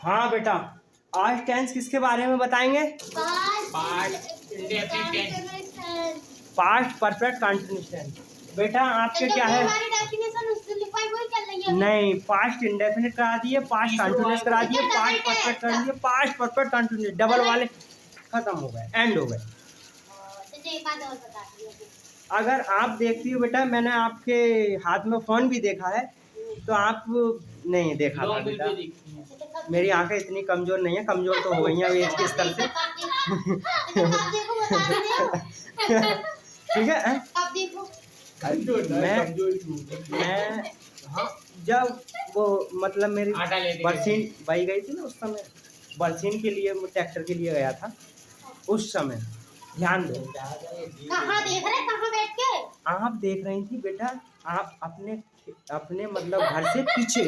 हाँ बेटा, आज टेंस किसके बारे में बताएंगे? Past perfect continuous tense. बेटा आपके क्या है? नहीं, पास्ट इंडेफिनिट करा दिए, पास्ट कंटिन्यूअस करा दिए, पास्ट परफेक्ट करा दिए, पास्ट परफेक्ट कंटिन्यूअस, डबल वाले खत्म हो गए, एंड हो गए। अगर आप देखती हो बेटा, मैंने आपके हाथ में फोन भी देखा है, तो आप नहीं देखा था बेटा। मेरी आंखें इतनी कमजोर नहीं है, कमजोर तो हो गई हैं एज के स्तर से। ठीक है। मैं हाँ, जब वो मतलब मेरी बरसीन बही गई थी ना, उस समय बरसीन के लिए, ट्रैक्टर के लिए गया था, उस समय ध्यान दो। कहाँ देख रहे, कहाँ बैठ के? आप देख रही थी बेटा, आप अपने अपने मतलब घर से पीछे।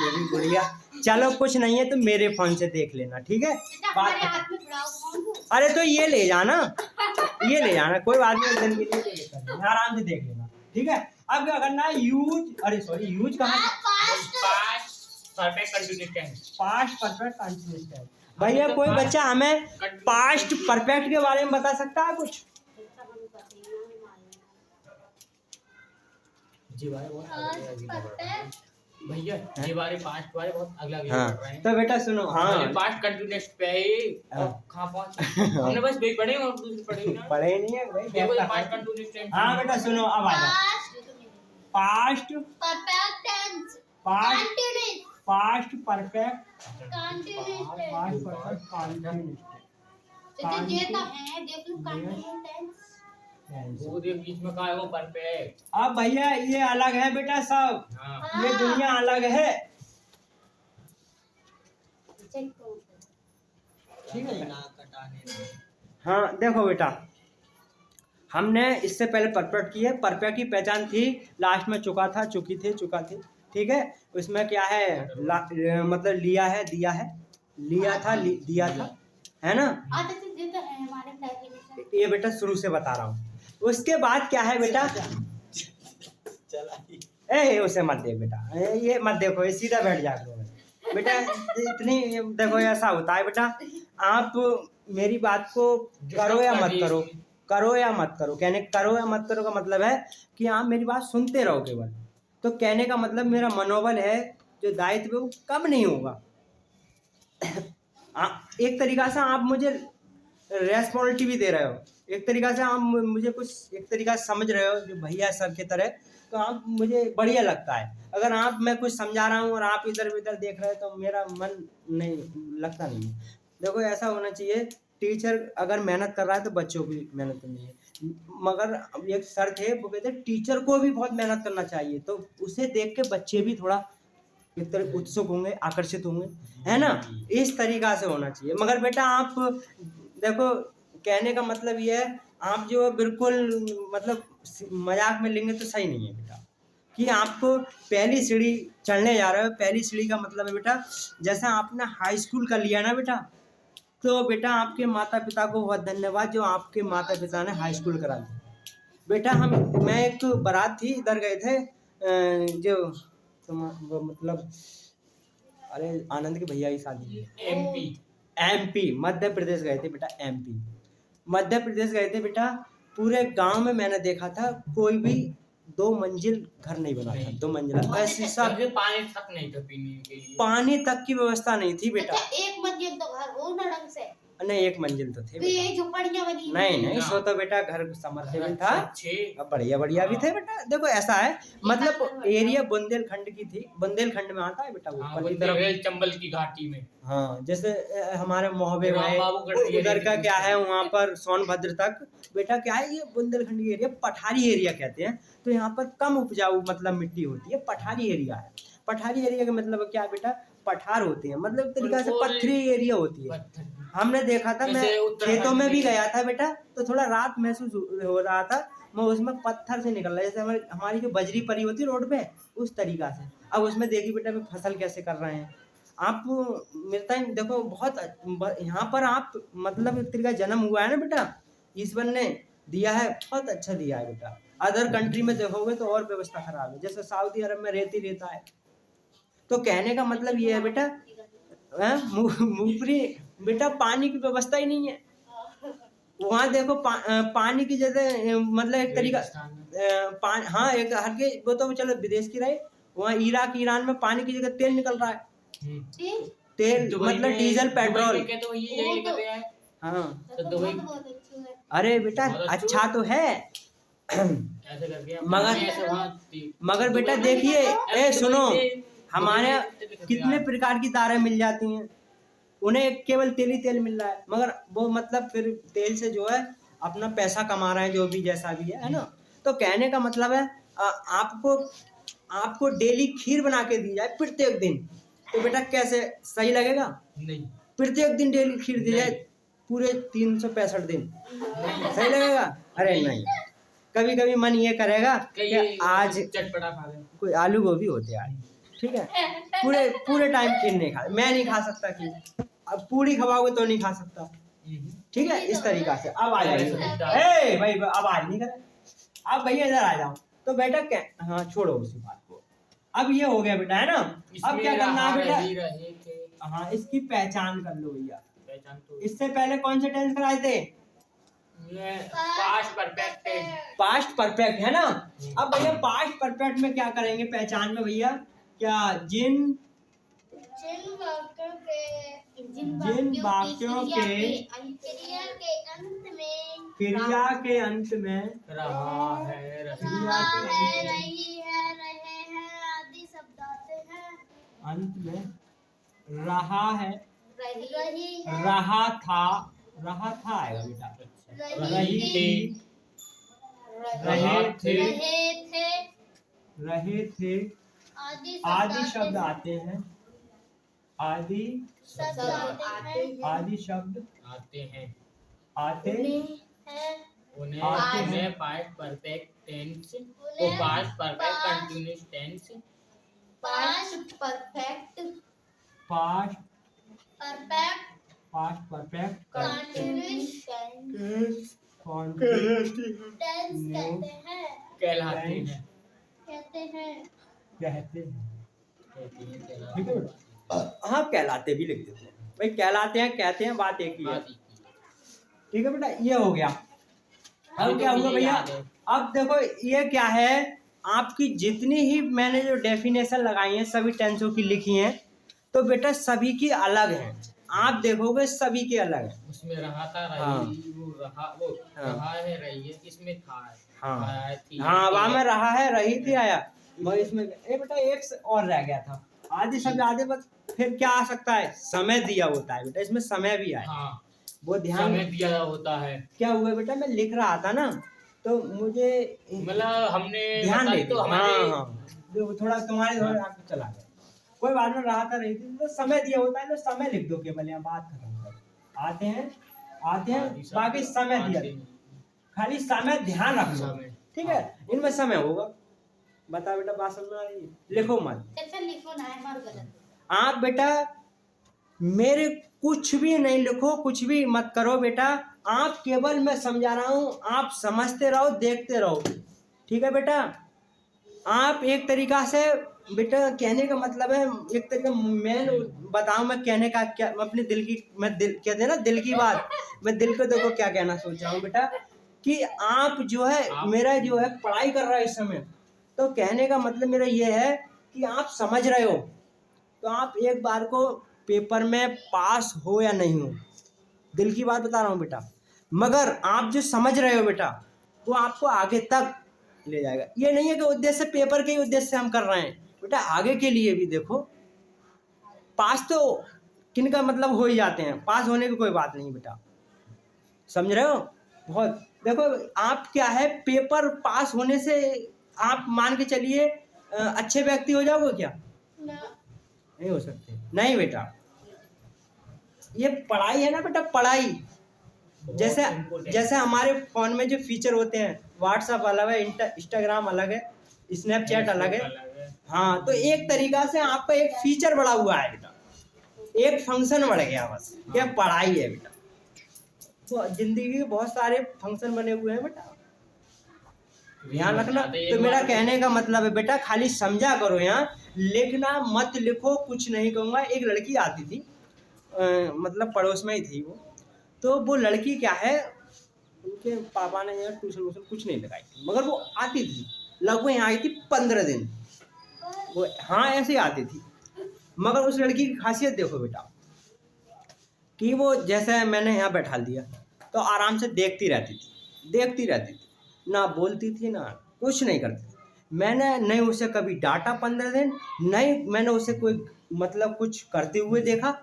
मेरी गुड़िया, चलो कुछ नहीं है तो मेरे फोन से देख लेना, ठीक है? अरे तो ये ले जाना, ये ले जाना, कोई बात नहीं, दिन के लिए ले लेकर आराम से देख लेना, ठीक है? अब क्या करना है, यूज, अरे सॉरी, यूज कहाँ? Past perfect continuous tense. Past perfect continuous tense. भैया कोई बच्चा हमें पास्ट परफेक्ट के बारे में बता सकता है कुछ? भैया ये बारे पास्ट बारे बहुत अगला हाँ, तो बेटा सुनो। हाँ, पास्ट कंटिन्यूअस पे ही कहां पहुंचे हमने? बस वही पढ़े और दूसरी पढ़े ना, पढ़े नहीं है भाई। देखो पास्ट कंटिन्यूअस टेंस। हाँ बेटा सुनो, अब आ जाओ। Past perfect tense, past continuous, past perfect continuous tense. Past perfect continuous तो ये तो है, देख लो कंटिन्यूअस टेंस। वो दे बीच में कहा है वो परफेक्ट। अब भैया ये अलग है बेटा सब। हाँ। ये दुनिया अलग है, ठीक है? हाँ देखो बेटा, हमने इससे पहले परफेक्ट की है। परफेक्ट की पहचान थी, लास्ट में चुका था, चुकी थी, चुका थी, ठीक है? उसमें क्या है, मतलब लिया है, दिया है, लिया था, दिया था, है ना? ये बेटा शुरू से बता रहा हूँ। उसके बाद क्या है बेटा, ए उसे मत देख बेटा, ये मत देखो, ये सीधा बैठ जा करो बेटा। इतनी देखो, ऐसा होता है बेटा, आप मेरी बात को करो या मत करो, करो या मत करो, कहने करो या मत करो का मतलब है कि आप मेरी बात सुनते रहो केवल। तो कहने का मतलब मेरा मनोबल है, जो दायित्व है वो कम नहीं होगा। एक तरीका से आप मुझे रेस्पॉन्सिबिलिटी भी दे रहे हो, एक तरीका से आप मुझे कुछ एक तरीका से समझ रहे हो, जो भैया सर की तरह, तो आप मुझे बढ़िया लगता है। अगर आप, मैं कुछ समझा रहा हूँ और आप इधर उधर देख रहे हो, तो मेरा मन नहीं लगता नहीं है। देखो ऐसा होना चाहिए, टीचर अगर मेहनत कर रहा है तो बच्चों की मेहनत करनी है। मगर एक सर थे, वो कहते टीचर को भी बहुत मेहनत करना चाहिए, तो उसे देख के बच्चे भी थोड़ा एक तरह उत्सुक होंगे, आकर्षित होंगे, है ना? इस तरीका से होना चाहिए। मगर बेटा आप देखो, कहने का मतलब ये है, आप जो बिल्कुल मतलब मजाक में लेंगे तो सही नहीं है बेटा, कि आपको पहली सीढ़ी चढ़ने जा रहे हो। पहली सीढ़ी का मतलब है बेटा, जैसा आपने हाई स्कूल कर लिया ना बेटा, तो बेटा आपके माता पिता को बहुत धन्यवाद, जो आपके माता पिता ने हाई स्कूल करा दिया बेटा। मैं एक बारात थी, इधर गए थे, जो वो मतलब, अरे आनंद के भैया की शादी है। एमपी मध्य प्रदेश गए थे बेटा, एमपी मध्य प्रदेश गए थे बेटा। पूरे गांव में मैंने देखा था, कोई भी 2 मंजिल घर नहीं बना था, 2 मंजिला, ऐसे सब पानी तक नहीं था पीने के लिए, पानी तक की व्यवस्था नहीं थी बेटा। एक मंजिल तो घर हो ना ढंग से, नहीं 1 मंजिल तो थे तो ये झोपड़ियां बनी नहीं, सो तो बेटा घर समरसेबल था, अब बढ़िया भी थे बेटा। देखो ऐसा है, मतलब एरिया बुंदेलखंड की थी, बुंदेलखंड में आता है बेटा, ऊपर की तरफ चंबल की घाटी में। हाँ, जैसे हमारे मोहबे में उधर का क्या है, वहाँ पर सोनभद्र तक बेटा क्या है, ये बुंदेलखंड की एरिया पठारी एरिया कहते हैं। तो यहाँ पर कम उपजाऊ मतलब मिट्टी होती है, पठारी एरिया है। पठारी एरिया का मतलब क्या है बेटा, पठार होते हैं, मतलब एक तरीका से पथरी एरिया होती है। हमने देखा था, मैं खेतों में भी गया था बेटा, तो थोड़ा रात महसूस हो रहा था, मैं उसमें पत्थर से निकल रहा है, जैसे हमारी जो बजरी पड़ी होती है रोड पे, उस तरीका से। अब उसमें देखिए बेटा फसल कैसे कर रहे हैं आप, मिलता है देखो बहुत यहाँ पर आप मतलब एक तरीका जन्म हुआ है ना बेटा, ईश्वर ने दिया है, बहुत अच्छा दिया है बेटा। अदर कंट्री में देखोगे तो और व्यवस्था खराब है, जैसे सऊदी अरब में रेत ही रहता है। तो कहने का मतलब ये है बेटा, मूंगफली बेटा पानी की व्यवस्था ही नहीं है वहाँ। देखो पानी की जगह मतलब एक तरीका हाँ एक हर के वो तो चलो विदेश की रहे, वहाँ इराक ईरान में पानी की जगह तेल निकल रहा है। तेल मतलब डीजल पेट्रोल। तो यही निकल रहा है। हाँ तो दुबई बहुत अच्छा है। अरे बेटा अच्छा तो है ऐसे करके मगर बेटा देखिए, ए सुनो, हमारे कितने प्रकार की तारें मिल जाती हैं, उन्हें केवल तेल ही तेल मिल रहा है, मगर वो मतलब फिर तेल से जो है अपना पैसा कमा रहे हैं, जो भी जैसा भी है ना। तो कहने का मतलब है आपको डेली खीर बना के दी जाए प्रत्येक दिन, तो बेटा कैसे सही लगेगा? नहीं, प्रत्येक दिन डेली खीर दी जाए पूरे 365 दिन, सही लगेगा? अरे नहीं, कभी कभी मन ये करेगा कि आज चटपटा खा ले। कोई आलू गोभी होते यार, ठीक है, पूरे टाइम खीर नहीं खा, मैं नहीं खा सकता खीर, अब पूरी खवाओगे तो नहीं खा सकता, ठीक है, इस तरीका से। अब आ जाइए ए भाई, अब आज नहीं करे, अब भैया इधर आ जाओ। तो बेटा क्या, हाँ छोड़ो उसी बात को, अब ये हो गया बेटा, है ना। अब क्या करना है बेटा, हाँ इसकी पहचान कर लो भैया। पहचान तो इससे पहले कौन से टेंस कराए थे? पास्ट परफेक्ट है। पास्ट परफेक्ट है ना। अब भैया पास्ट परफेक्ट में क्या करेंगे पहचान में भैया, क्या जिन वाक्यों के क्रिया के अंत में रहा है, रही है, रहे हैं आदि शब्द आते हैं। अंत में रहा है, रही है, रहा था आएगा बेटा, रही थी, रहे थे आदि शब्द आते हैं, आदि शब्द आते उन्हें आते हैं। पास्ट परफेक्ट टेंस को past perfect continuous tense past perfect past perfect continuous tense कहलाते हैं। कहते हैं, ठीक है बेटा। हाँ कहलाते भी लिख देते हैं भाई, कहलाते हैं कहते हैं बात एक ही है, ठीक है बेटा। ये हो गया। अब क्या हुआ भैया, अब देखो ये क्या है, आपकी जितनी ही मैंने जो डेफिनेशन लगाई है सभी टेंसों की लिखी हैं, तो बेटा सभी की अलग है, आप देखोगे सभी के अलग है। उसमें रहा था, रही, हाँ। रहा है, रही है, इसमें था है, हाँ थी, हाँ वहाँ में रहा है, रही थी आया, मगर इसमें बेटा एक और रह गया था, आदि शब्द आदि, बस फिर क्या आ सकता है, समय दिया होता है बेटा, इसमें समय भी आया। हाँ, वो ध्यान समय दिया होता है। क्या हुआ बेटा, मैं लिख रहा था ना, तो मुझे मतलब हमने ध्यान दे, तो हाँ हमारे हाँ थोड़ा तुम्हारे थोड़े आगे चला गया, कोई बात में रहा था रही थी, तो समय दिया होता है, तो समय लिख दो केवल, यहाँ बात खत्म कर। आते हैं बाकी समय दिया, खाली समय ध्यान रखना, ठीक है, इनमें समय होगा। बता बेटा बात समझ में आ रही है? लिखो मत, लिखो ना है मार गलत। आप बेटा मेरे कुछ भी नहीं लिखो, कुछ भी मत करो बेटा, आप केवल मैं समझा रहा हूँ, आप समझते रहो, देखते रहो, ठीक है बेटा। आप एक तरीका से बेटा कहने का मतलब है, एक तरीका मैं बताऊं, मैं कहने का क्या, अपने दिल की, मैं दिल कहते हैं ना दिल की बात, मैं दिल को देखो क्या कहना सोच रहा हूँ बेटा, कि आप जो है मेरा जो है पढ़ाई कर रहा है इस समय, तो कहने का मतलब मेरा ये है कि आप समझ रहे हो, तो आप एक बार को पेपर में पास हो या नहीं हो, दिल की बात बता रहा हूँ बेटा, मगर आप जो समझ रहे हो बेटा वो आपको आगे तक ले जाएगा। ये नहीं है कि उद्देश्य पेपर के ही उद्देश्य से हम कर रहे हैं बेटा, आगे के लिए भी देखो, पास तो किनका मतलब हो ही जाते हैं, पास होने की कोई बात नहीं बेटा, समझ रहे हो। बहुत देखो, आप क्या है पेपर पास होने से आप मान के चलिए अच्छे व्यक्ति हो जाओगे क्या? नहीं हो सकते, नहीं बेटा, ये पढ़ाई है ना बेटा, पढ़ाई जैसे हमारे फोन में जो फीचर होते हैं, व्हाट्सएप अलग है, इंस्टाग्राम अलग है, स्नैपचैट अलग है, हाँ, तो एक तरीका से आपका एक फीचर बढ़ा हुआ है बेटा, एक फंक्शन बढ़ गया, बस ये पढ़ाई है बेटा, जिंदगी के बहुत सारे फंक्शन बने हुए हैं बेटा, ध्यान रखना। एक तो मेरा बार- कहने का मतलब है बेटा खाली समझा करो, यहाँ लिखना मत लिखो, कुछ नहीं कहूँगा। एक लड़की आती थी, मतलब पड़ोस में ही थी वो। तो वो लड़की क्या है, उनके पापा ने यार ट्यूशन व्यूशन कुछ नहीं लगाई थी, मगर वो आती थी, लगभग यहाँ आई थी 15 दिन वो, हाँ ऐसे ही आती थी। मगर उस लड़की की खासियत देखो बेटा, कि वो जैसे मैंने यहाँ बैठा दिया तो आराम से देखती रहती थी, ना बोलती थी ना कुछ नहीं करती थी। मैंने नहीं उसे कभी डांटा 15 दिन, नहीं मैंने उसे कोई मतलब कुछ करते हुए देखा,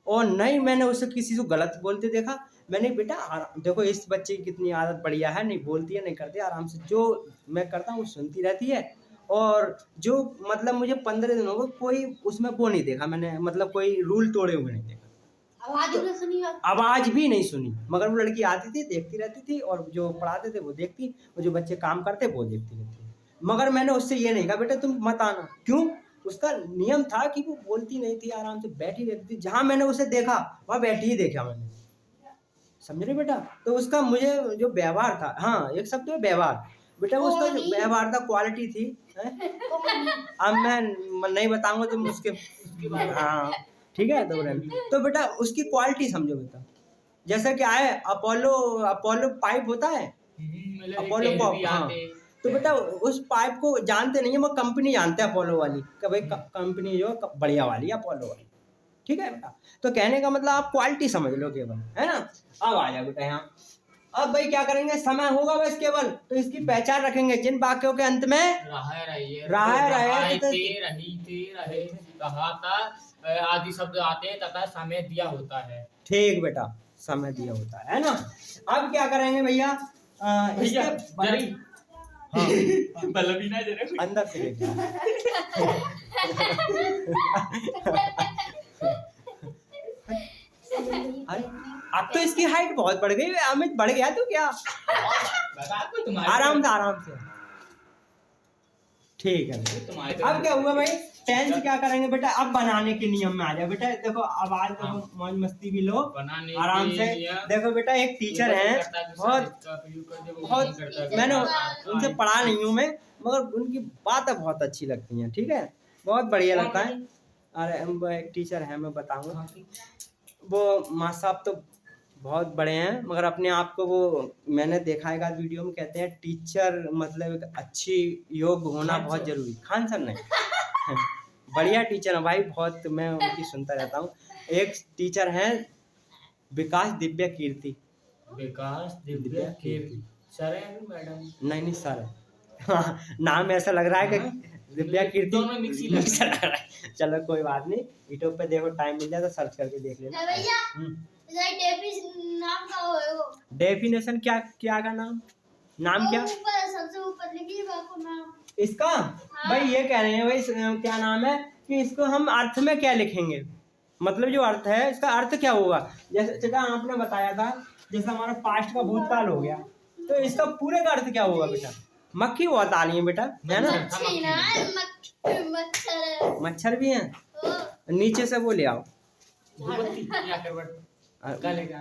और नहीं मैंने उसे किसी से गलत बोलते देखा। मैंने बेटा देखो इस बच्चे की कितनी आदत बढ़िया है, नहीं बोलती है नहीं करती, आराम से जो मैं करता हूँ सुनती रहती है। और जो मतलब मुझे 15 दिन हो गए कोई उसमें वो नहीं देखा मैंने, मतलब कोई रूल तोड़े हुए नहीं देखा, आवाज भी सुनी आप? आवाज भी नहीं सुनी। मगर वो लड़की आती थी, देखती रहती थी, और जो पढ़ाते थे वो देखती, और जो बच्चे काम करते वो देखती रहती। मगर मैंने उससे ये नहीं कहा बेटा तुम मत आना, क्यों? उसका नियम था कि वो बोलती नहीं थी, आराम से बैठी रहती थी, जहां मैंने उसे देखा वहां बैठी ही देखा मैंने, समझ रहे बेटा। तो उसका मुझे जो व्यवहार था, हाँ एक शब्द है व्यवहार, बेटा वो उसका जो व्यवहार था, क्वालिटी थी, अब मैं नहीं बताऊंगा तुम उसके, हाँ ठीक है। तो बेटा उसकी क्वालिटी समझो बेटा, जैसा क्या है अपोलो पाइप होता है, मतलब अपोलो पेड़ पॉप, भी हाँ। आते। तो बेटा उस पाइप को जानते नहीं है, वो कंपनी जानते हैं अपोलो वाली, कि भाई कंपनी जो बढ़िया वाली है अपोलो वाली, ठीक है बेटा। तो कहने का मतलब आप क्वालिटी समझ लो केवल, है ना। अब आ जाओ बेटा यहाँ, अब भाई क्या करेंगे, समय होगा बस केवल, तो इसकी पहचान रखेंगे जिन वाक्यों के अंत में रहा रहिए रहे तो रही थे रहे रहा था आदि शब्द आते हैं तथा समय दिया होता है। ठीक बेटा, समय दिया होता है ना। अब क्या करेंगे भैया, भैया इसके जरी हाँ बल्लभी ना जरा अंदर से लेके अरे अब तो इसकी हाइट बहुत बढ़ गई, अमित बढ़ गया तू क्या, बता कोई तुम्हारे आराम से ठीक है। तुम्हारे अब क्या हुआ भाई, 10th क्या करेंगे बेटा, अब बनाने के नियम में आ जाओ बेटा। देखो अब आज देखो हाँ। मौज मस्ती भी लो बनाने आराम के से। नियम। देखो बेटा एक टीचर हैं, बहुत मैंने उनसे पढ़ा नहीं हूँ मैं, मगर उनकी बातें बहुत अच्छी लगती हैं, ठीक है, बहुत बढ़िया लगता है। अरे वो एक टीचर है, मैं बताऊंगा, वो माँ साहब तो बहुत बड़े हैं, मगर अपने आप को वो मैंने देखा है वीडियो में, कहते हैं टीचर मतलब एक अच्छी योग्य होना खान बहुत सर। जरूरी, खान सर नहीं बढ़िया टीचर है भाई, बहुत मैं उनकी सुनता रहता हूँ। एक टीचर हैं विकास दिव्या कीर्ति, विकास दिव्या कीर्ति सर है अभी मैडम नहीं सर हाँ, नाम ऐसा लग रहा है कि दिव्या कीर्ति दोनों मिक्स ही लग रहे हैं। लग रहा है। चलो कोई बात नहीं, यूट्यूब पे देखो, टाइम मिल जाए तो सर्च करके देख लेना। भैया डेफिस नाम का होएगा, डेफिनेशन क्या क्या का नाम क्या ऊपर सबसे ऊपर लिखिए बाको नाम इसका, भाई ये कह रहे हैं भाई क्या नाम है, कि इसको हम अर्थ में क्या लिखेंगे, मतलब जो अर्थ है इसका अर्थ क्या होगा। जैसे चचा आपने बताया था, जैसे हमारा पास्ट का भूतकाल हो गया, तो इसका पूरे का अर्थ क्या होगा बेटा। मक्खी बहुत आ रही है बेटा, है ना, मच्छी ना मच्छर मच्छर भी हैं, ओ, नीचे से वो ले आओ। धूपबत्ती या करवट का लेगा।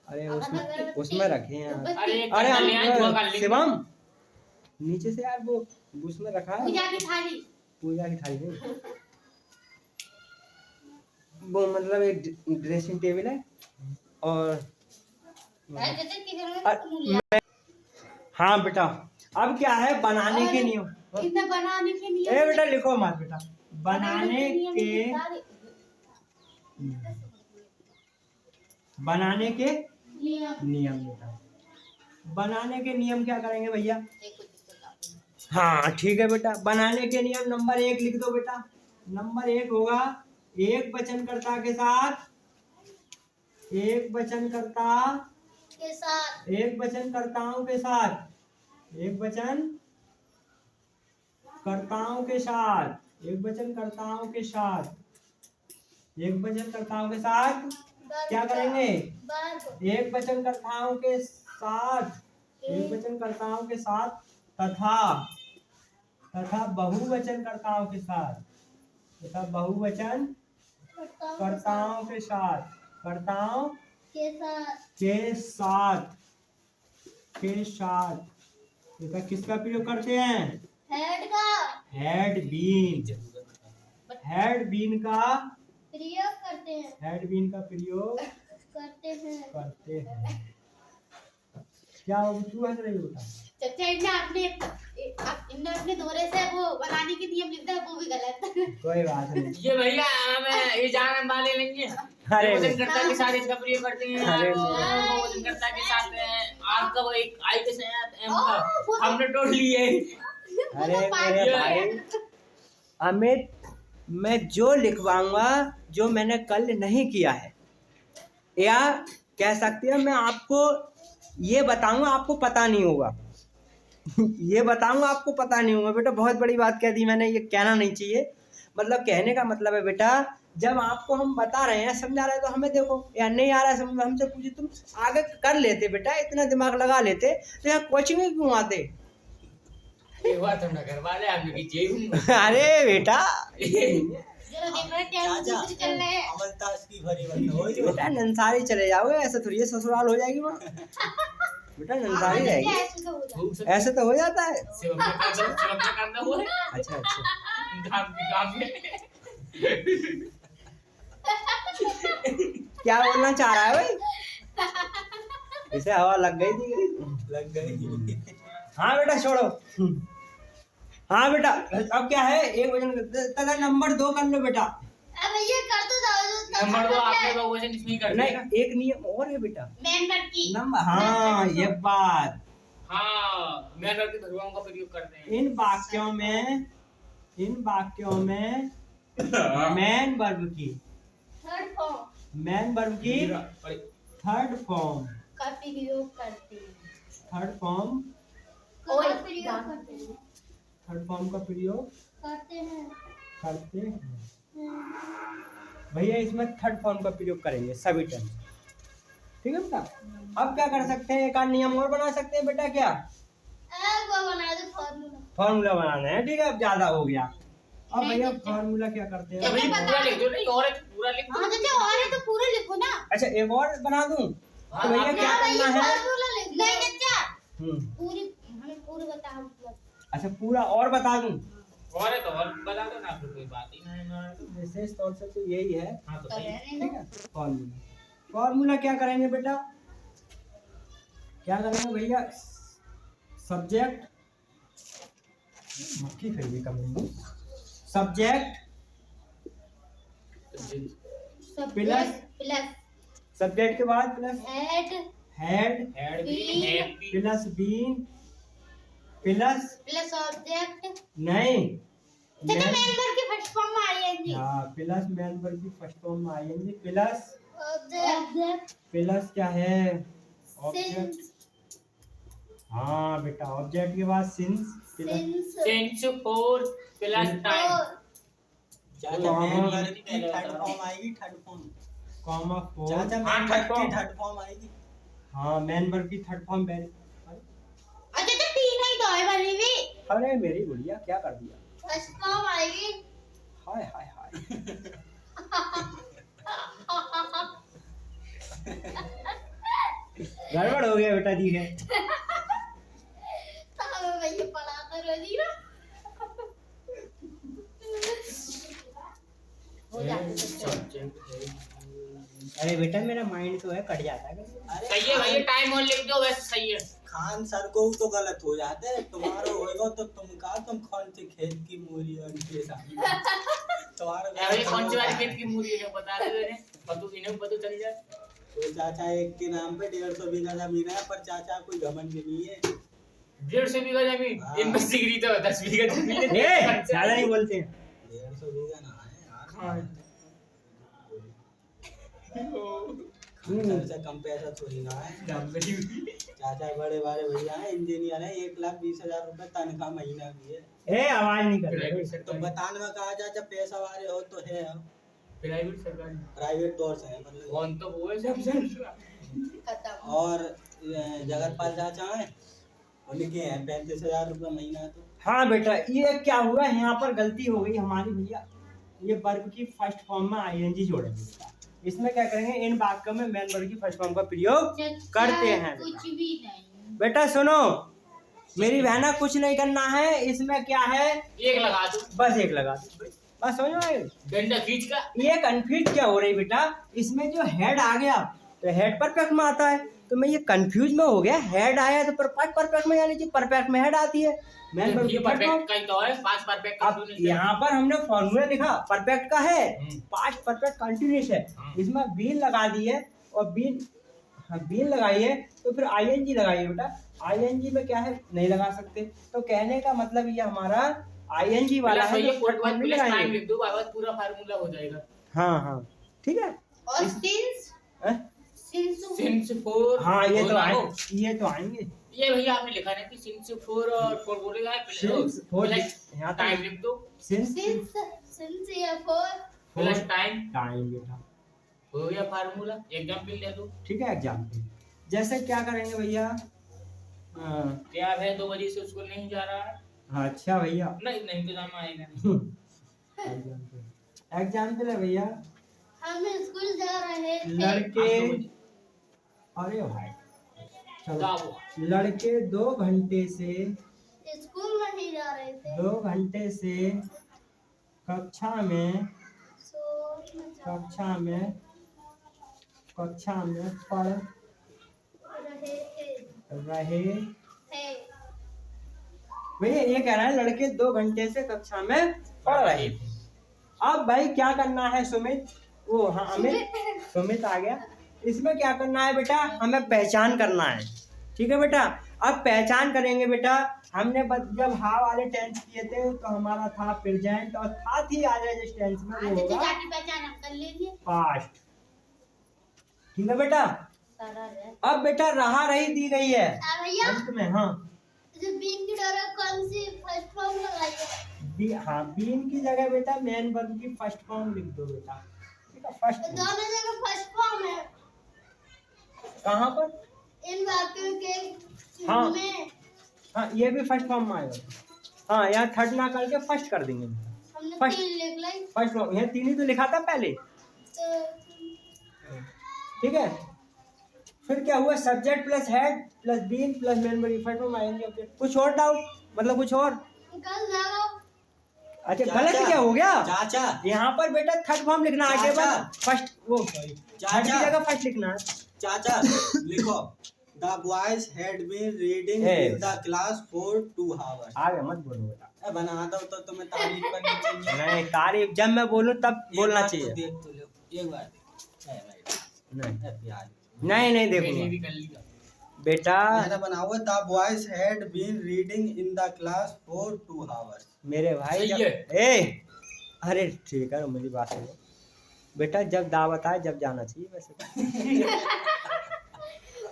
अरे उसमें रखे हैं यार। अरे अरे कंडल ले आए, धुआं कर लेंगे। शिवम नीचे से यार वो उसमें रखा है, पूजा की थाली पूजा की थाली नहीं, वो मतलब एक ड्रेसिंग टेबल है, और हाँ बेटा अब क्या है बनाने के नियम, इतना बनाने के लिए ए बेटा लिखो मत बेटा, बनाने के नियम बेटा, बनाने के नियम क्या करेंगे भैया। हाँ ठीक है बेटा, बनाने के नियम नंबर 1 लिख दो बेटा। नंबर 1 होगा एक वचनकर्ता के साथ, एक वचनकर्ता के साथ, एक वचनकर्ताओं के साथ, एक वचनकर्ताओं के साथ, एक वचनकर्ताओं के साथ, एक वचनकर्ताओं के साथ क्या करेंगे, एक वचनकर्ताओं के साथ, एक वचनकर्ताओं के साथ तथा तथा बहुवचनकर्ताओं के साथ, तथा बहुवचन कर्ताओं के साथ, कर्ताओं के साथ के साथ, के साथ बेटा किसका प्रयोग करते हैं? हेड का हैड बीन, हैड बीन का, प्रयोग करते हैं, हैड बीन का प्रयोग करते हैं। करते हैं। क्या वो क्यों हंस रही होता? चाचा इनने अपने दोहरे से वो बनाने के नियम लिखता है वो भी गलत है। कोई बात नहीं। ये भैया हमें ये जान वाले लेंगे। अरे वजनकर्ता के साथ इसका प्रयोग करते हैं। अरे और वो वजनकर्ता के साथ आर का वो एक आई के साथ एम का हमने तोड़ लिए। अरे मेरे भाई अमित, मैं जो लिखवाऊंगा जो मैंने कल नहीं किया है, या कह सकते हैं मैं आपको ये बताऊंगा, आपको पता नहीं होगा। ये बताऊंगा आपको पता नहीं होगा। बेटा बहुत बड़ी बात कह दी मैंने, ये कहना नहीं चाहिए। मतलब कहने का मतलब है बेटा, जब आपको हम बता रहे हैं, समझा रहे हैं, तो हमें देखो या नहीं आ रहा है समझ, हमसे पूछे तुम आगे कर लेते बेटा, इतना दिमाग लगा लेते तो यहाँ कोचिंग में क्यों आते? एक बार तुम ना घर वाले हमने की जेब। अरे बेटा चलो देख रहे टाइम दूसरी चल रहे हैं। अमलतास की भरी बंद बेटा नंसारी चले जाओगे, ऐसे थोड़ी है ससुराल हो जाएगी वहाँ। बेटा नंसारी रहेगी, ऐसे तो हो जाए। ऐसे तो हो जाता है। शिवम ने करना हुआ है अच्छा अच्छा, काम में। क्या बोलना चाह रहा है भाई? इसे हवा लग गई थी। लग गई। हाँ बेटा छोड़ो। हाँ बेटा अब क्या है, एक वजन तथा नंबर 2 कर लो बेटा। अब ये कर तो जाओ नंबर 2 आपने तो वजन इसमें कर नहीं, दिया। एक नियम और है बेटा, मेंबर की नंबर। हाँ ये बात, हाँ मैं लड़के धरुआओं का प्रयोग करते हैं। इन वाक्यों में मैन वर्ब की, थर्ड फॉर्म मैन वर्ब की थर्ड फॉर्म, का प्रयोग करते हैं। थर्ड फॉर्म, का प्रयोग करते हैं, थर्ड फॉर्म का प्रयोग करते हैं। करते हैं। भैया इसमें थर्ड फॉर्म का प्रयोग करेंगे सभी टर्म, ठीक है बेटा। अब क्या कर सकते हैं, एक आध नियम और बना सकते हैं बेटा। क्या वो बना दो फॉर्मूला। फॉर्मूला बनाना है, ठीक है। अब ज्यादा हो गया। अब भैया फॉर्मूला क्या करते तो हैं? भाई पूरा लिख दो, नहीं और है तो पूरा लिख दो। हाँ चाचा और है तो पूरा लिखो ना। अच्छा एक और बना दूं तो भैया हाँ, क्या हाँ, करना ये है? फॉर्मूला लिख दो। नहीं चाचा पूरी हमें पूरी बताओ मतलब। अच्छा पूरा और बता दूं? और है तो और बता दो ना, फिर कोई बात ही नहीं है। विशेष तौर से तो यही है, हाँ तो तो सही। रहने ठीक दो। है। फॉर्मूला क्या करेंगे बेटा, क्या करेंगे भैया? सब्जेक्ट, मक्खी फिर भी कम नहीं, सब्जेक्ट प्लस, प्लस सब्जेक्ट के बाद plus had had had be, happy plus been plus plus object नहीं चाचा मेंबर की फर्स्ट फॉर्म में आएंगे। हाँ प्लस मैन वर्ब की फर्स्ट फॉर्म में आएंगे। प्लस ऑब्जेक्ट प्लस क्या है? ऑब्जेक्ट। हाँ बेटा ऑब्जेक्ट के बाद since plus sense 4 plus time. चाचा मेन वर्ब की थर्ड फॉर्म आएगी, थर्ड फॉर्म। कॉमा 4। चाचा हाँ, मेन third वर्ब की form। थर्ड फॉर्म आएगी। हाँ मैन वर्ब की थर्ड फॉर्म अच्छा तो तीन ही तो है बनी हुई। अरे मेरी गुड़िया क्या कर दिया? फर्स्ट फॉर्म आएगी। हाय हाय हाय। गड़बड़ हो गया बेटा जी है। हमें भैया पढ़ाता रोजी ना। हो जाते हैं। अरे बेटा मेरा माइंड तो है कट जाता है। अरे सही है भैया, टाइम और लिख दो वैसे सही है। खान सर को तो गलत हो जाते हैं, तुम्हारा होएगा तो तुम कहा तुम कौन से खेत की मूरी और इनके सामने तुम्हारा अरे कौन सी वाली खेत की मूली है बता दे मैंने, पता इन्हें पता चल जाए। तो चाचा एक के नाम पे 150 बीघा जमीन है, पर चाचा कोई घमंड नहीं है। 150 बीघा जमीन, हाँ। इनमें सिगरी तो 10 बीघा जमीन है। ए ज्यादा नहीं बोलते हैं। 150 बीघा ना है हाँ। यार, खान से कम पैसा थोड़ी ना है। चाचा बड़े बड़े भैया हैं, इंजीनियर हैं, 1,20,000 रुपए तनख्वाह महीना की है। ए आवाज नहीं कर प्राइवेट रहे। तो सेक्टर, बताने में कहा चाचा पैसा वाले हो तो है, प्राइवेट सरकारी प्राइवेट तौर से है मतलब। कौन तो वो है सब। खत्म। और जगतपाल चाचा हैं, उनके हैं 35,000 रुपए महीना। तो हाँ बेटा ये क्या हुआ यहाँ पर गलती हो गई हमारी भैया। ये वर्ब की फर्स्ट फॉर्म में आईएनजी जोड़ेंगे। इसमें क्या करेंगे, इन वाक्यों में मेन वर्ब की फर्स्ट फॉर्म का प्रयोग करते हैं। कुछ भी नहीं। बेटा सुनो, मेरी बहना कुछ नहीं करना है, इसमें क्या है, एक लगा दो, बस एक लगा दो, बस समझ में आए। डंडा खींच का। ये कंफ्यूज क्या हो रही बेटा, इसमें जो हेड आ गया तो हेड परफेक्ट में आता है, तो मैं ये कंफ्यूज में हो गया, हेड आया तो परफेक्ट में जानी चाहिए, परफेक्ट में हेड आती है। मेन वर्ब की ये फर्स्ट फॉर्म। परफेक्ट का ही तो है, पास्ट परफेक्ट का अब क्यों नहीं? यहाँ पर हमने फॉर्मूला लिखा, परफेक्ट का है, पास्ट परफेक्ट कंटिन्यूस है, इसमें बीन लगा दिए और बीन, हाँ बीन लगाइए तो फिर आईएनजी लगाइए बेटा, आईएनजी में क्या है, नहीं लगा सकते, तो कहने का मतलब ये हमारा आईएनजी वाला है, ये तो कोड फॉर्मूला प्लस टाइम लगाएंगे। लिख दो, बाबा पूरा फार्मूला हो जाएगा। हाँ हाँ ठीक है। और सिंस हैं? सिंस 4, हाँ ये तो आएंगे ये भैया आपने लिखा नहीं कि सिंस 4 और 4 बोलेगा, Since four यहाँ टाइम लिख दो, since since year 4 plus time time बेटा, हो गया फार्मूला। एग्जांपल ले दो। ठीक है एग्जाम्पल, जैसे क्या करेंगे भैया, क्या है 2 बजे से स्कूल नहीं जा रहा है? हाँ अच्छा भैया नहीं तो जाना आएगा। एग्जाम्पल है भैया, हम स्कूल जा रहे थे। लड़के, आप 2 बजे अरे भाई चलो, जाओ। लड़के 2 घंटे से स्कूल नहीं जा रहे थे। 2 घंटे से कक्षा में कक्षा में पढ़ रहे थे। भैया, ये कह रहा है लड़के 2 घंटे से कक्षा में पढ़ रहे थे। अब भाई क्या करना है सुमित, वो हाँ अमित, सुमित आ गया, इसमें क्या करना है बेटा, हमें पहचान करना है, ठीक है बेटा। अब पहचान करेंगे बेटा, हमने जब हा वाले टेंस किए थे तो हमारा था प्रेजेंट, और था थी आ जाए जिस टेंस में वो होगा जाति पहचान हम कर लेंगे। पास्ट, ठीक है बेटा। अब बेटा रहा रही दी गई है भैया अंत में, हाँ जो बीन की जगह कौन सी फर्स्ट फॉर्म लगाइए? हाँ बीन की जगह बेटा मेन वर्ब की फर्स्ट फॉर्म लिख दो बेटा, ठीक है फर्स्ट। दोनों जगह फर्स्ट फॉर्म है कहाँ पर, इन वाक्यों के हाँ। में। हाँ ये भी फर्स्ट फॉर्म में आएगा, हाँ यहाँ थर्ड ना करके फर्स्ट कर देंगे, हमने फर्स्ट 3 लिख लाई फर्स्ट फॉर्म, यहाँ 3 ही तो लिखा था पहले, तो ठीक है। फिर क्या हुआ, subject plus had plus been plus main verb की फर्स्ट फॉर्म आएंगे। कुछ और डाउट, मतलब कुछ और, कल जाओ। अच्छा गलत क्या हो गया, चाचा यहाँ पर बेटा थर्ड फॉर्म लिखना है, केवल फर्स्ट वो थर्ड की जगह फर्स्ट लिखना है। चाचा लिखो, the boys had been reading in the class for 2 hours. आगे मत बोलो बेटा, बना दो तो तुम्हें तारीफ करनी चाहिए। नहीं तारीफ जब मैं बोलूँ तब बोलना चाहिए, देख तो लो एक बार, नहीं प्यार नहीं मैंने देखूंगा भी कर लिया। बेटा। मैंने बना हुआ, the boys had been reading in the class for 2 hours. मेरे भाई सही है। अरे ठीक है मेरी बात सुनो बेटा, जब दावत आए जब जाना चाहिए वैसे।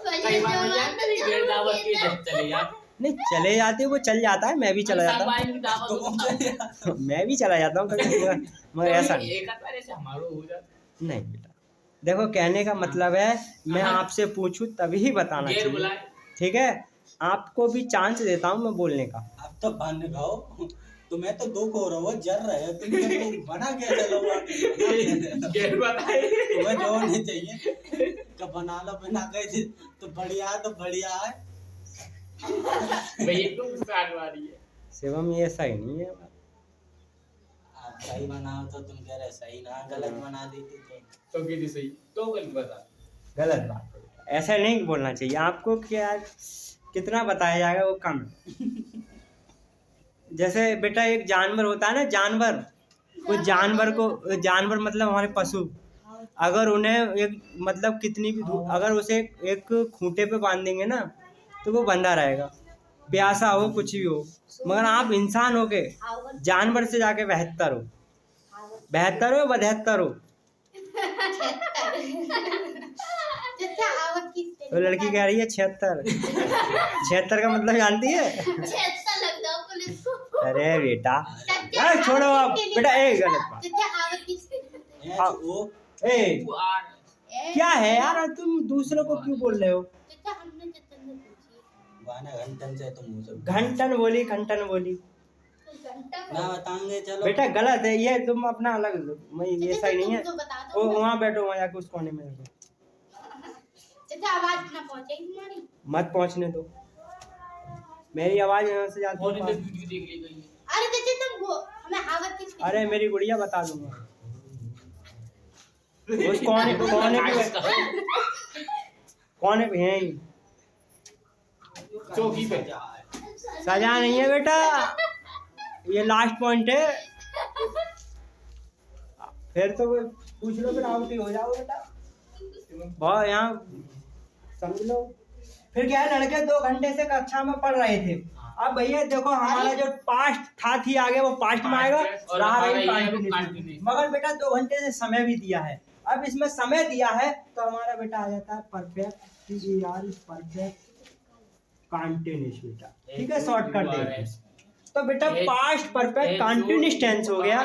कई बार भैया डेढ़ दावत के जब चले जाते, नहीं चले जाते, वो चल जाता है, मैं भी चला जाता हूँ, की दावत होती है। मैं भी चला जाता हूँ कभी, मगर ऐसा नहीं। एक आध बार ऐसे हमारो हो जाता। नहीं बेटा देखो, कहने का मतलब है मैं आपसे पूछूं तभी बताना देर चाहिए, बुलाए। ठीक है। आपको भी चांस देता हूँ मैं बोलने का। अब तो बन गो, तुम्हें तो दुख हो रहा हो, जर रहे हो तुम, तो बना क्या चलो डेर बताए। तुम्हें जो नहीं चाहिए कब बना लो, बना गए तो बढ़िया है, तो बढ़िया है भैया को गुस्सा वाली है। शिवम ये सही नहीं है, आप सही बनाओ तो तुम कह रहे सही ना, गलत बना देते तो कितनी सही तो गलत बता। गलत बात है, ऐसा नहीं बोलना चाहिए आपको। क्या कितना बताया जाएगा वो कम है। जैसे बेटा एक जानवर होता है ना, जानवर, वो जानवर मतलब हमारे पशु, अगर उन्हें एक मतलब कितनी भी अगर उसे एक खूंटे पे बांध देंगे ना तो वो बंधा रहेगा, प्यासा हो कुछ भी हो। मगर आप इंसान हो के जानवर से जाके बेहतर हो, 72 हो। तो लड़की कह रही है 76 का मतलब जानती है? 76 लग जाओ पुलिस को। अरे बेटा छोड़ो आप बेटा, गलत बात। हैं। वो वो आ क्या है यार, तुम दूसरों को क्यों बोल रहे हो? गाना घंटन से तो मुंह से घंटन बोली, घंटन बोली, ना बताएंगे चलो। बेटा गलत है ये, तुम अपना अलग लो, मैं ये सही नहीं है। तुम तो बता वो दो वहाँ बैठो, वहाँ जाके उस कोने में बैठो। चाचा, आवाज ना पहुंचेगी तुम्हारी। मत पहुँचने दो, मेरी आवाज यहाँ से जाती और है इधर पास। वीडियो देख ली गई है। अरे चाचा तुम वो हमें आवाज किसकी? अरे मेरी गुड़िया बता दूंगा, उस कोने कोने पे है ही। चौकी पे सजा नहीं है बेटा, ये लास्ट पॉइंट है, फिर तो कोई पूछ लो फिर आउट ही हो जाओ बेटा। बहुत यहाँ समझ लो। फिर क्या है, लड़के 2 घंटे से कक्षा में पढ़ रहे थे। अब भैया देखो हमारा जो पास्ट था थी आगे वो पास्ट में आएगा, और रहा हमारा रही ये है वो continuous। continuous। मगर बेटा 2 घंटे से समय भी दिया है, अब इसमें समय दिया है तो हमारा बेटा आ जाता है परफेक्ट, परफेक्ट कंटिन्यूअस बेटा। ठीक है, शॉर्टकट देखिए तो बेटा पास्ट परफेक्ट कंटिन्यूअस टेंस हो गया।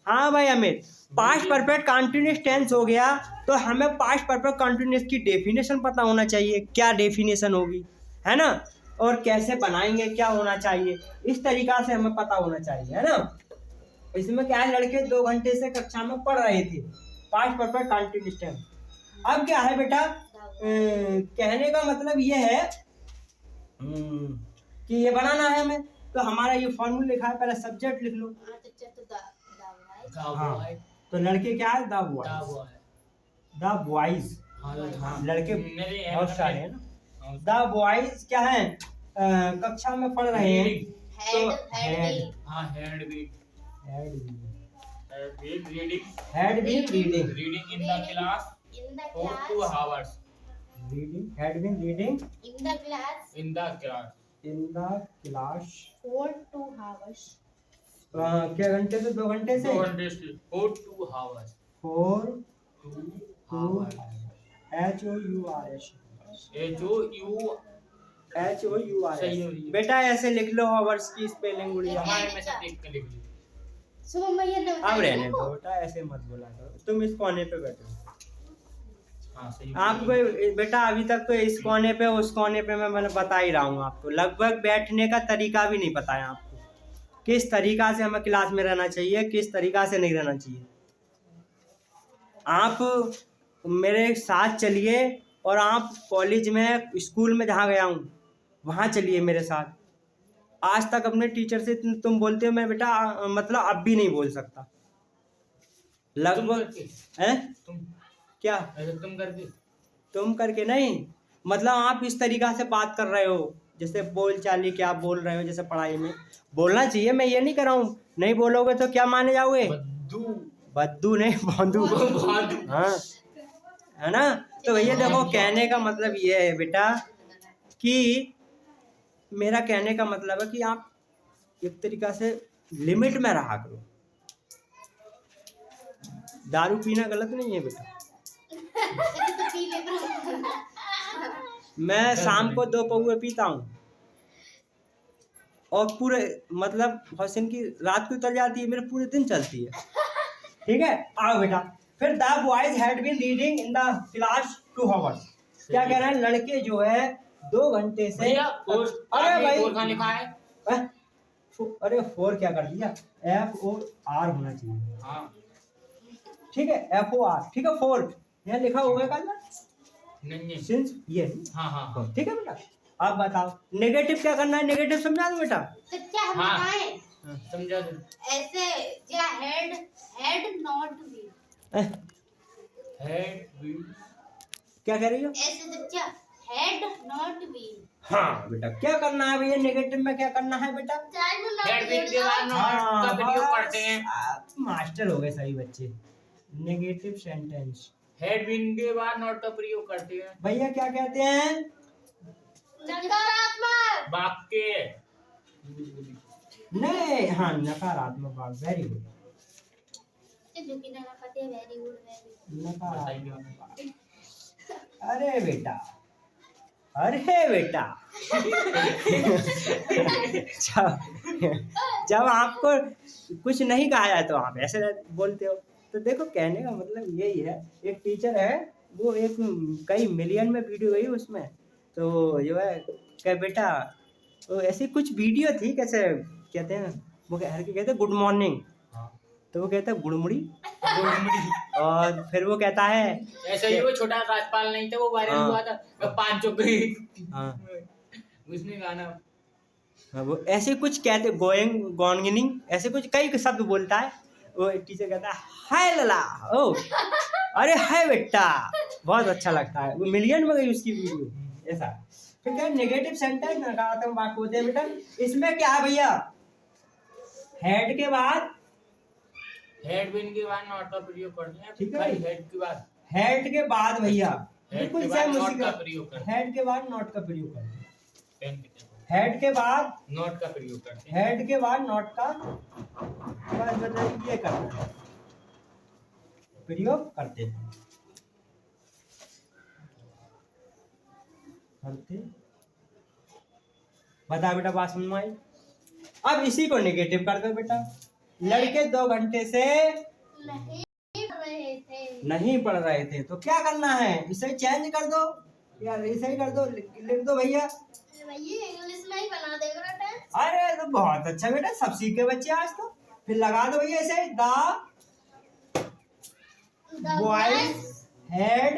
हाँ भाई Amit, past perfect continuous tense हो गया तो हमें पास्ट परफेक्ट कंटिन्यूअस की डेफिनेशन पता होना चाहिए, क्या डेफिनेशन होगी, है ना, और कैसे बनाएंगे, क्या होना चाहिए, इस तरीका से हमें पता होना चाहिए, है ना। इसमें क्या है, लड़के 2 घंटे से कक्षा में पढ़ रहे थे, पास्ट परफेक्ट कंटिन्यूअस टेंस। अब क्या है बेटा, कहने का मतलब ये है कि ये बनाना है हमें, तो हमारा ये फॉर्मूला लिखा है, पहले सब्जेक्ट लिख लो। हाँ चाचा तो दा हाँ, तो लड़के क्या है, द बॉयज, लड़के बहुत सारे हैं ना। द बॉयज क्या है, कक्षा में पढ़ रहे हैं, तो had been reading, in the class for 2 hours. had been reading in the class In the class in the class for 2 hours. क्या घंटे से, 2 घंटे से, 2 घंटे से for 2 hours. 4 2 hours. HOURS HOUR सही हो रही है। बेटा ऐसे लिख लो आवर्स की स्पेलिंग गुड़िया। हमारे में से देख कर लिख ली। सुबह मैं ये अब रहने दो बेटा, ऐसे मत बोला करो, तुम इस कोने पे बैठो। हाँ सही। आपको बेटा अभी तक तो इस कोने पे उस कोने पे मैं बता ही रहा हूँ आपको, लगभग बैठने का तरीका भी नहीं पता है आपको, किस तरीका से हमें क्लास में रहना चाहिए, किस तरीका से नहीं रहना चाहिए। आप मेरे साथ चलिए और आप कॉलेज में, स्कूल में जहाँ गया हूँ वहाँ चलिए मेरे साथ। आज तक अपने टीचर से तुम बोलते हो, मैं बेटा मतलब अब भी नहीं बोल सकता लगभग, है तुम क्या तुम करके नहीं, मतलब आप इस तरीका से बात कर रहे हो जैसे बोल चाली के आप बोल रहे हो, जैसे पढ़ाई में बोलना चाहिए। मैं ये नहीं कर रहा हूँ, नहीं बोलोगे तो क्या माने जाओगे, बद्दू नहीं बंधु, हाँ है ना। तो भैया देखो कहने का मतलब ये है बेटा कि मेरा कहने का मतलब है कि आप एक तरीका से लिमिट में रहा करो। दारू पीना गलत नहीं है बेटा, तो पी ले ब्रो। मैं शाम को 2 पौए पीता हूँ और पूरे मतलब हौसन की रात को उतर जाती है, मेरे पूरे दिन चलती है। ठीक है, आओ बेटा। फिर the boys had been reading in the class 2 hours। क्या कह रहे हैं, लड़के जो है 2 घंटे से, अरे भाई लिखा है। अरे 4 क्या कर दिया, FOR होना चाहिए। हाँ ठीक है, FOR, ठीक है 4 यहाँ लिखा होगा कल नहीं सिंस ये, हाँ ठीक है बेटा। अब बताओ नेगेटिव क्या करना है, नेगेटिव समझा दो बेटा। चाचा हम हाँ। बताएं समझा दो। ऐसे या head not be, head will क्या कह रही हो, ऐसे चाचा हेड नॉट बी। हाँ बेटा क्या करना है भैया, नेगेटिव में क्या करना है बेटा, हेड विल के बाद नॉट का प्रयोग करते हैं। आप मास्टर हो गए सही बच्चे। नेगेटिव सेंटेंस हेड विल के बाद नॉट का प्रयोग करते हैं। भैया क्या कहते हैं, नकारात्मक वाक्य नहीं, हाँ नकारात्मक वाक्य, वेरी गुड, जो कि ना पते वेरी गुड वेरी नकारात्मक वाक्य। अरे बेटा, अरे बेटा जब आपको कुछ नहीं कहा जाए तो आप ऐसे बोलते हो। तो देखो कहने का मतलब यही है, एक टीचर है वो एक कई मिलियन में वीडियो गई उसमें, तो जो है क्या बेटा वो ऐसी कुछ वीडियो थी, कैसे कहते हैं वो कहते गुड मॉर्निंग, हाँ। तो वो कहता है गुड़मुड़ी, गुड़मुड़ी। और फिर वो कहता है ऐसा ही वो छोटा राजपाल नहीं था, वो वायरल हाँ। हुआ था 5 चौकी, हाँ उसने गाना। हाँ, वो ऐसे कुछ कहते गोइंग गॉन्गिनिंग, ऐसे कुछ कई शब्द बोलता है। वो टीचर कहता है हाय लला, ओ अरे हाय बेटा, बहुत अच्छा लगता है। वो मिलियन में गई उसकी वीडियो ऐसा। फिर क्या नेगेटिव सेंटेंस नकारात्मक वाक्य होते हैं बेटा। इसमें क्या है भैया, हेड के बाद, हेड बिन के बाद नॉट का प्रयोग करते हैं, ठीक है। खाली हेड के बाद, हेड के बाद भैया हेड बिल्कुल के बाद सेम नॉट उसी का का, प्रयोग करते हेड के बाद नॉट का प्रयोग करते हैं। पेन के टेबल। हेड के बाद, नॉट का प्रयोग करते हैं। हेड के बाद नॉट का बस मतलब ये करना है, प्रयोग करते हैं, करते। बता बेटा, बात समझ में आई? अब इसी को नेगेटिव कर दो बेटा। लड़के 2 घंटे से नहीं पढ़ रहे थे। नहीं पढ़ रहे थे, तो क्या करना है, इसे चेंज कर दो यार, इसे ही कर दो, लिख दो भैया। भैया इंग्लिश में ही बना देगा ना टेंस। अरे तो बहुत अच्छा बेटा, सब सीखे बच्चे आज तो। फिर लगा दो भैया इसे, the boys had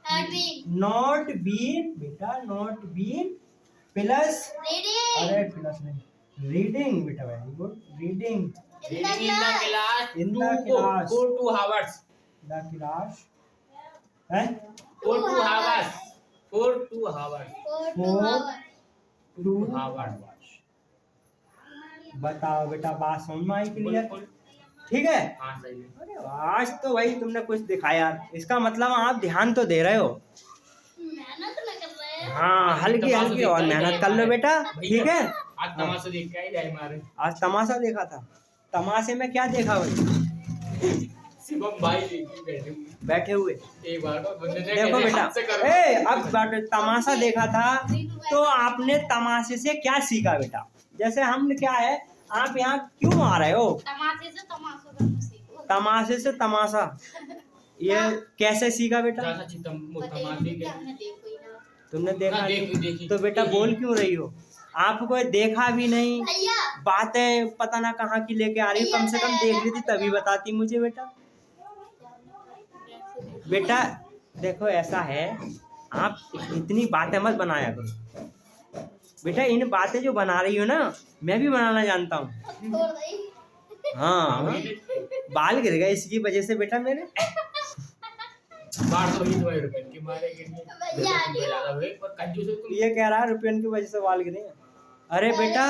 had been not been बेटा, नॉट बीन प्लस, reading अरे प्लस नहीं, रीडिंग बेटा, very good, reading in the In the class. class, In the class. for 2 hours. The class है For 2 hours. For 2 hours. For 2 Four. hours. 2 hours. बताओ बेटा, बात समझ में आई क्लियर? बिल्कुल। ठीक है। हाँ सही है। अरे आज तो भाई तुमने कुछ दिखाया, इसका मतलब आप ध्यान तो दे रहे हो। मेहनत न कर रहे हैं। हाँ, हल्की हल्की और मेहनत कर लो बेटा, ठीक है। आज तमाशा देख के ही जाए मारे। आज तमाशा देखा था, तमाशे में क्या देखा भाई? शिवम भाई देखी बैठे हुए। एक बार को बंदे ने देखो कैसे बेटा, हाथ से कर अब तमाशा देखा था, तो आपने तमाशे से क्या सीखा बेटा? जैसे हम क्या है, आप यहाँ क्यों आ रहे हो? तमाशे से तमाशा करना सीखो। तमाशे से तमाशा, ये कैसे सीखा बेटा? ज्यादा चितम बताइए तमाशे मुझे के क्या, हमने देखो ही ना। तुमने देखा ना, नहीं? देखी। तो बेटा बोल क्यों रही हो? आपको देखा भी नहीं, भैया बातें पता ना कहाँ की लेके आ रही हो। कम से कम देख रही थी तभी बताती मुझे बेटा। बेटा देखो, ऐसा है, आप इतनी बातें मत बनाया करो बेटा। इन बातें जो बना रही हो ना, मैं भी बनाना जानता हूँ। छोड़ दई। हाँ, बाल गिर गए इसकी वजह से बेटा मेरे। बाढ़ तो ही 2 रुपए के मारे के लिए भैया, ज्यादा हुए, पर कंजूस हो तुम। ये कह रहा है रुपये की वजह से बाल गिरे हैं। अरे बेटा,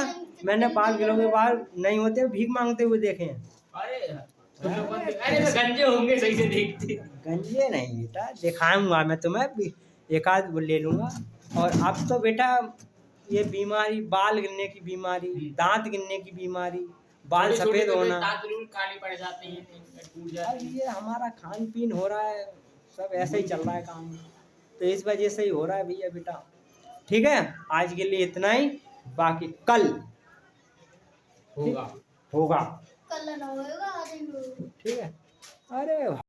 मैंने बाल गिरों के बाल नहीं होते, भीख मांगते हुए देखे हैं। अरे तुम लोग अरे तो गंजे होंगे सही से देखते। गंजे नहीं बेटा, दिखाऊंगा मैं तुम्हें भी, एक आध वो ले लूंगा। और अब तो बेटा ये बीमारी, बाल गिरने की बीमारी, दांत गिरने की बीमारी, बाल छोटे-छोटे सफेद होना, दांत बिल्कुल काले पड़ जाते हैं, टूट अब जाते हैं। ये हमारा खान पीन हो रहा है, सब ऐसे ही चल रहा है काम, तो इस वजह से ही हो रहा है भैया बेटा। ठीक है, आज के लिए इतना ही, बाकी कल होगा। होगा। कल ना होएगा, आज ही होएगा। ठीक है। अरे